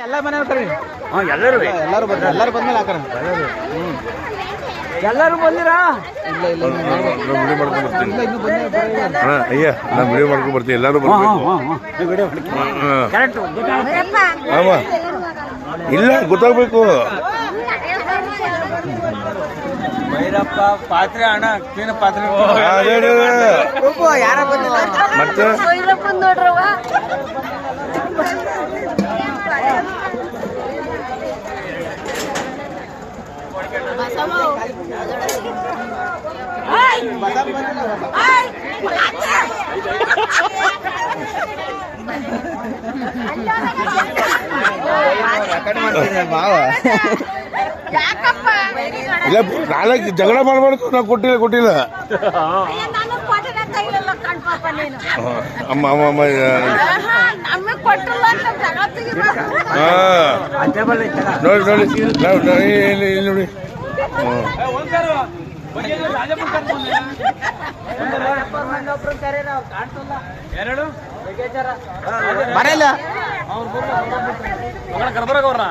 ಎಲ್ಲ ಮನೆಯವ್ರು ಕರೀರಿ. ಎಲ್ಲರೂ ಎಲ್ಲರೂ ಬಂದ್ಮೇಲೆ ಹಾಕೋಣ. ಎಲ್ಲರೂ ಬಂದಿರಾ? ಇಲ್ಲ ಇಲ್ಲ ವಿಡಿಯೋ ಮಾಡ್ಕೊಂಡು ಬರ್ತೀನಿ ಇನ್ನು ಬಂದೇ ಅಣ್ಣ. ಅಯ್ಯ ನಾನು ವಿಡಿಯೋ ಮಾಡ್ಕೊಂಡು ಬರ್ತೀನಿ. ಎಲ್ಲರೂ ಬರ್ಬೇಕು. ಆಮ ಇಲ್ಲ ಗೊತ್ತಾಗ್ಬೇಕು. ಭೈರಪ್ಪ ಪಾತ್ರೆ ಅಣ್ಣ ಕ್ಲೀನ್ ಪಾತ್ರೆ ಯಾರ ಬಂದಿಲ್ಲ ಮತ್ತೆ ಇಲ್ಲ ನಾಳೆ ಜಗಳ ಮಾಡಬಾರ್ದು. ನಾವು ಕೊಟ್ಟಿಲ್ಲ ಅಮ್ಮ ಅಮ್ಮ ಅಮ್ಮ ನೋಡಿ ನೋಡಿ ಬರಲ್ಲ ಕರ್ಬರಗ ಅವ್ರ